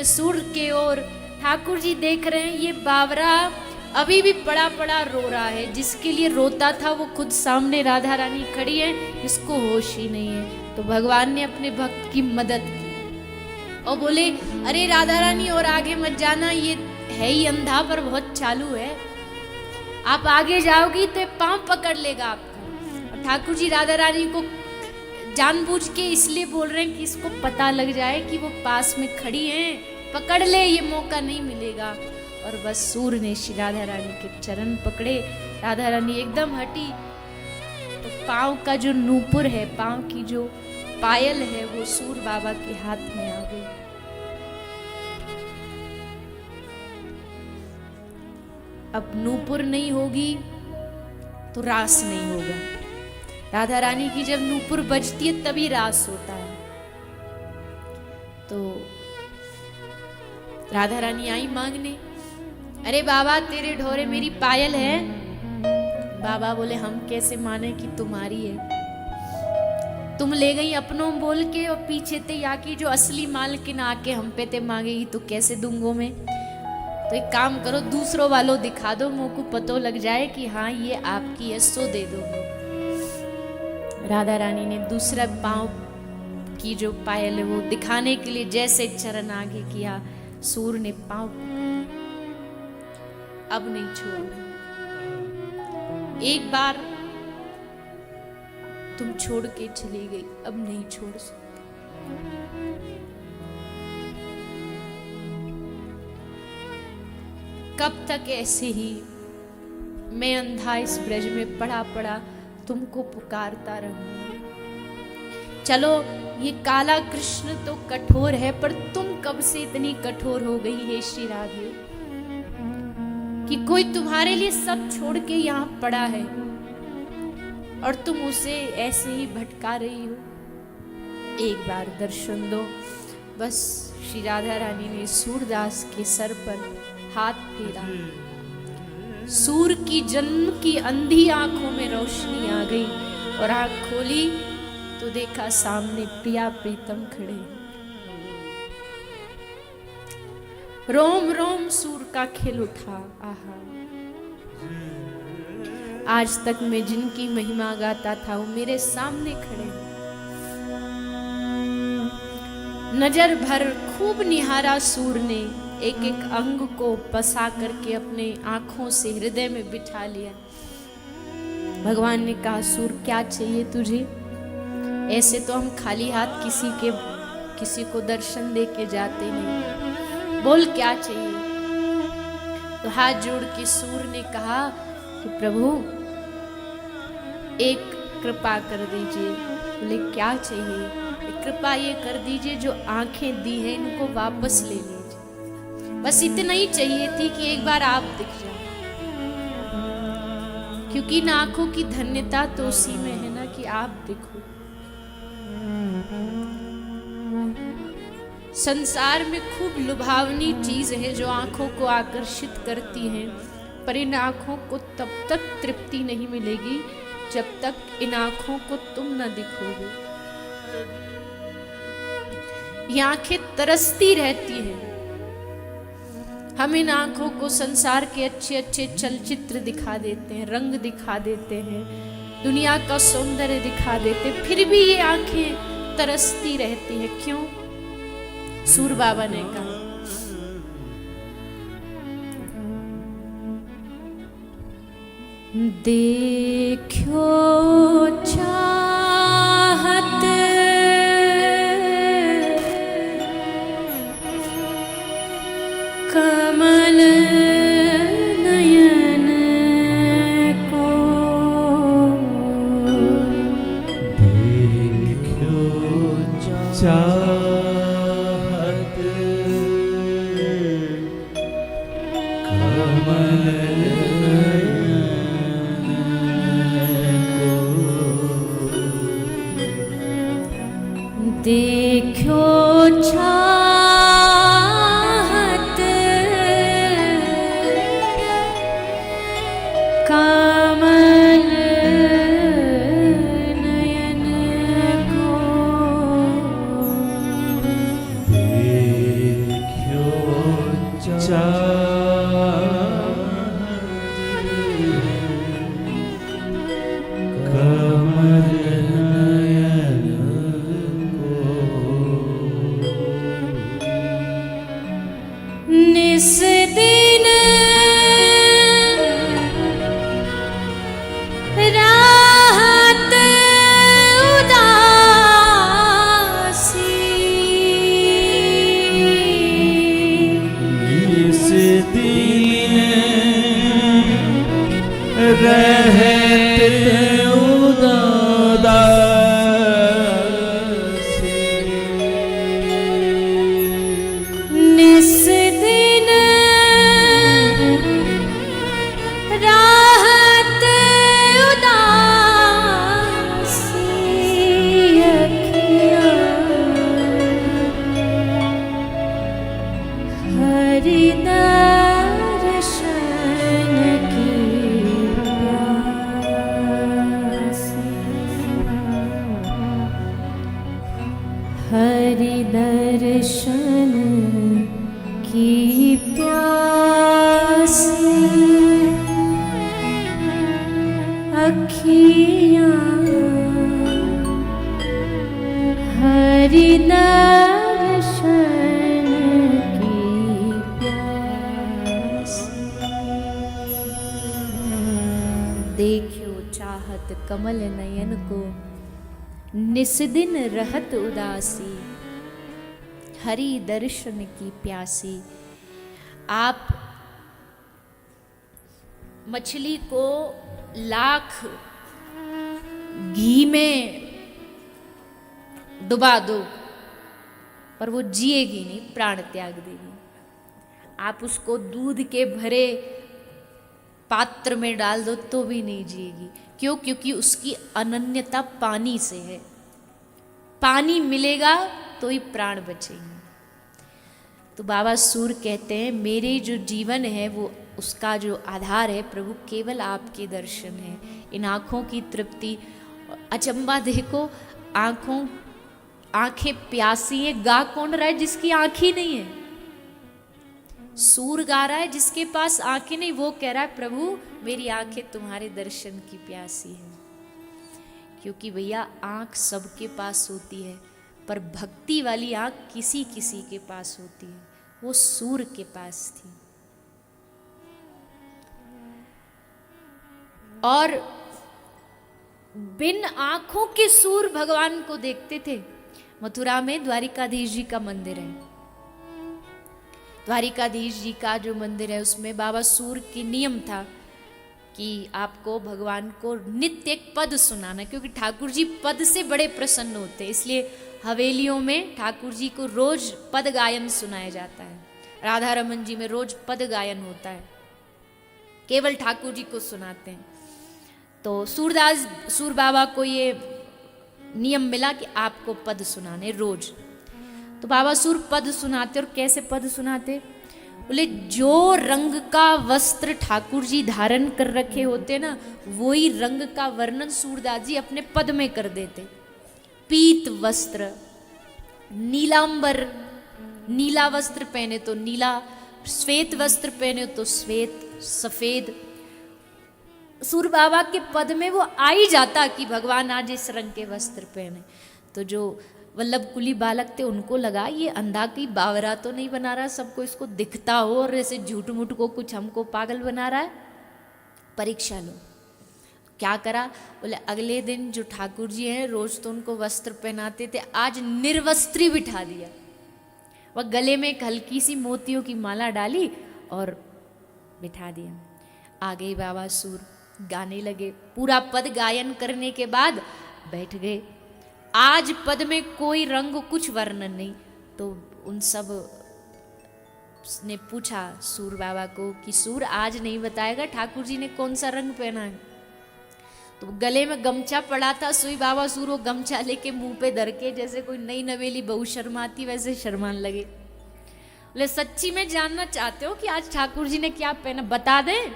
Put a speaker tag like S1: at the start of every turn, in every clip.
S1: हैं सूर के ओर। ठाकुर जी देख रहे हैं ये बावरा अभी भी पड़ा पड़ा रो रहा है, जिसके लिए रोता था वो खुद सामने राधा रानी खड़ी है, इसको होश ही नहीं है। तो भगवान ने अपने भक्त की मदद की और बोले अरे राधा रानी और आगे मत जाना, ये है ही अंधा पर बहुत चालू है, आप आगे जाओगी तो पांव पकड़ लेगा आपको। और ठाकुर जी राधा रानी को जानबूझ के इसलिए बोल रहे हैं कि इसको पता लग जाए कि वो पास में खड़ी हैं, पकड़ ले, ये मौका नहीं मिलेगा। और बस सूर ने श्री राधा रानी के चरण पकड़े, राधा रानी एकदम हटी तो पांव का जो नूपुर है, पांव की जो पायल है, वो सूर बाबा के हाथ में आ गई। अब नूपुर नहीं होगी तो रास नहीं होगा। राधा रानी की जब नूपुर बजती है तभी रास होता है। तो राधा रानी आई मांगने, अरे बाबा तेरे ढोरे मेरी पायल है। बाबा बोले हम कैसे माने कि तुम्हारी है, तुम ले गई अपनों बोल के और पीछे ते आकी जो असली मालकिन आके हम पे ते मांगेगी तो कैसे दूंगो मैं। तो एक काम करो दूसरों वालों दिखा दो, मुंह को पतो लग जाए कि हाँ ये आपकी है, सो दे दो। राधा रानी ने दूसरा पांव की जो पायल है वो दिखाने के लिए जैसे चरण आगे किया, सूर ने पांव अब नहीं छोड़ना, एक बार तुम छोड़ के चली गई, अब नहीं छोड़ सकते। कब तक ऐसे ही मैं अंधा इस ब्रज में पड़ा पड़ा तुमको पुकारता रहूंगा। चलो ये काला कृष्ण तो कठोर है, पर तुम कब से इतनी कठोर हो गई है श्री राधे कि कोई तुम्हारे लिए सब छोड़ के यहाँ पड़ा है और तुम उसे ऐसे ही भटका रही हो। एक बार दर्शन दो। बस श्री राधा रानी ने सूरदास के सर पर हाथ फेरा, सूर की जन्म की अंधी आंखों में रोशनी आ गई और आंख खोली तो देखा सामने प्रिया प्रीतम खड़े। रोम रोम सूर का खिल उठा, आहा आज तक मैं जिनकी महिमा गाता था वो मेरे सामने खड़े। नजर भर खूब निहारा सूर ने, एक एक अंग को पसा करके अपने आंखों से हृदय में बिठा लिया। भगवान ने कहा सूर क्या चाहिए तुझे? ऐसे तो हम खाली हाथ किसी को दर्शन दे के जाते नहीं, बोल क्या चाहिए? तो हाथ जोड़ के सूर ने कहा कि प्रभु एक कृपा कर दीजिए। बोले क्या चाहिए? कृपा ये कर दीजिए जो आंखें दी हैं इनको वापस ले लीजिए। बस इतना ही चाहिए थी कि एक बार आप दिख जाए, क्योंकि इन आंखों की धन्यता तो उसी में है ना कि आप दिखो। संसार में खूब लुभावनी चीज है जो आंखों को आकर्षित करती है, पर इन आंखों को तब तक तृप्ति नहीं मिलेगी जब तक इन आंखों को तुम न दिखोगे। ये आंखें तरसती रहती हैं। हम इन आंखों को संसार के अच्छे अच्छे चलचित्र दिखा देते हैं, रंग दिखा देते हैं, दुनिया का सौंदर्य दिखा देते हैं, फिर भी ये आंखें तरसती रहती हैं। क्यों? सूर बाबा ने कहा देखो चाहत कमल नयन को,
S2: देखो चाहत कमल
S1: देखो चाहत कमल नयन को,
S2: देखो कमल नयन
S1: निस दिन राहत उदासी
S2: इस दिन रहते उदासी
S1: निस दिन राहत उदासी अखियाँ हरि दर्शन की प्यासी हरि दर्शन की प्यासी अखियाँ हरि दर्शन की प्यासी देखियो चाहत कमल नयन को निस्दिन रहत उदासी हरि दर्शन की प्यासी। आप मछली को लाख घी में डुबा दो पर वो जिएगी नहीं, प्राण त्याग देगी। आप उसको दूध के भरे पात्र में डाल दो तो भी नहीं जिएगी। क्यों? क्योंकि उसकी अनन्यता पानी से है। पानी मिलेगा तो ही प्राण बचेंगे। तो बाबा सूर कहते हैं मेरे जो जीवन है वो उसका जो आधार है प्रभु केवल आपके दर्शन है। इन आँखों की तृप्ति। अचंबा देखो, आंखें प्यासी है। गा कौन रहा है जिसकी आँख ही नहीं है? सूर गा रहा है जिसके पास आंखें नहीं। वो कह रहा है प्रभु मेरी आंखें तुम्हारे दर्शन की प्यासी हैं। क्योंकि भैया आंख सबके पास होती है पर भक्ति वाली आंख किसी किसी के पास होती है। वो सूर के पास थी। और बिन आंखों के सूर भगवान को देखते थे। मथुरा में द्वारिकाधीश जी का मंदिर है। द्वारिकाधीश जी का जो मंदिर है उसमें बाबा सूर की नियम था कि आपको भगवान को नित्य एक पद सुनाना, क्योंकि ठाकुर जी पद से बड़े प्रसन्न होते हैं। इसलिए हवेलियों में ठाकुर जी को रोज पद गायन सुनाया जाता है। राधा रमन जी में रोज पद गायन होता है, केवल ठाकुर जी को सुनाते हैं। तो सूर बाबा को ये नियम मिला कि आपको पद सुनाने रोज। तो बाबा सूर पद सुनाते। और कैसे पद सुनाते? बोले जो रंग का वस्त्र ठाकुर जी धारण कर रखे होते ना, वही रंग का वर्णन सूरदास जी अपने पद में कर देते। पीत वस्त्र, नीलांबर, नीला वस्त्र पहने तो नीला, श्वेत वस्त्र पहने तो श्वेत, सफेद। सूर बाबा के पद में वो आ ही जाता कि भगवान आज इस रंग के वस्त्र पहने। तो जो वल्लभ कुली बालक थे उनको लगा ये अंधा की बावरा तो नहीं बना रहा, सबको इसको दिखता हो और ऐसे झूठ मूठ को कुछ हमको पागल बना रहा है, परीक्षा लो। क्या करा? बोले अगले दिन जो ठाकुर जी हैं रोज तो उनको वस्त्र पहनाते थे, आज निर्वस्त्री बिठा दिया। वह गले में एक हल्की सी मोतियों की माला डाली और बिठा दिया। आ गए बाबा सूर, गाने लगे। पूरा पद गायन करने के बाद बैठ गए। आज पद में कोई रंग कुछ वर्णन नहीं। तो उन सब ने पूछा सूर बाबा को कि सूर आज नहीं बताएगा ठाकुर जी ने कौन सा रंग पहना है? तो गले में गमछा पड़ा था। सुई बाबा सूर वो गमछा लेके मुंह पे धर के जैसे कोई नई नवेली बहू शर्माती वैसे शर्मान लगे। बोले सच्ची में जानना चाहते हो कि आज ठाकुर जी ने क्या पहना, बता दें?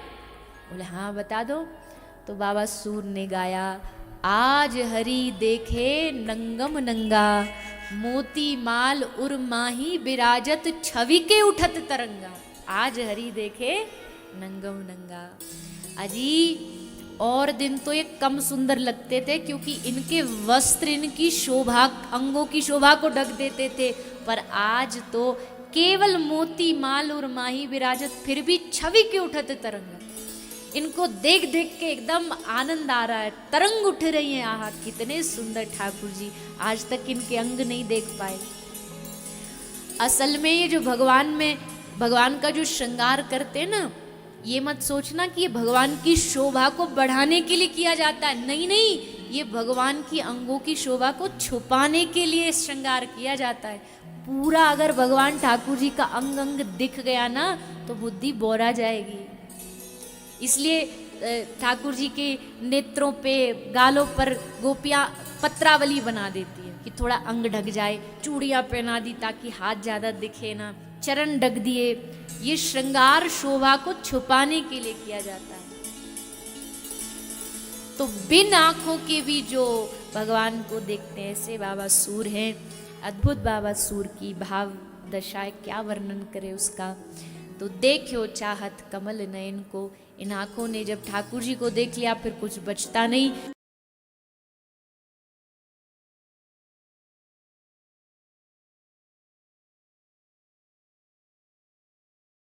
S1: बोले हाँ बता दो। तो बाबा सूर ने गाया, आज हरि देखे नंगम नंगा, मोती माल उर माही बिराजत छवि के उठत तरंगा। आज हरि देखे नंगम नंगा। अजी और दिन तो ये कम सुंदर लगते थे क्योंकि इनके वस्त्र इनकी शोभा, अंगों की शोभा को ढक देते थे, पर आज तो केवल मोती माल और माही विराजत, फिर भी छवि के उठत तरंग। इनको देख देख के एकदम आनंद आ रहा है, तरंग उठ रही है। आहा कितने सुंदर ठाकुर जी, आज तक इनके अंग नहीं देख पाए। असल में ये जो भगवान का जो श्रृंगार करते हैं ना, ये मत सोचना कि ये भगवान की शोभा को बढ़ाने के लिए किया जाता है, नहीं नहीं, ये भगवान की अंगों की शोभा को छुपाने के लिए श्रृंगार किया जाता है। पूरा अगर भगवान ठाकुर जी का अंग अंग दिख गया ना तो बुद्धि बोरा जाएगी। इसलिए ठाकुर जी के नेत्रों पे, गालों पर गोपियां पत्रावली बना देती है कि थोड़ा अंग ढक जाए, चूड़ियां पहना दी ताकि हाथ ज्यादा दिखे ना, चरण ढक दिए। ये श्रृंगार शोभा को छुपाने के लिए किया जाता है। तो बिन आंखों के भी जो भगवान को देखते हैं, ऐसे बाबा सूर हैं। अद्भुत बाबा सूर की भाव दशाएं, क्या वर्णन करे उसका। तो देखो चाहत कमल नयन को, इन आंखों ने जब ठाकुर जी को देख लिया फिर कुछ बचता नहीं।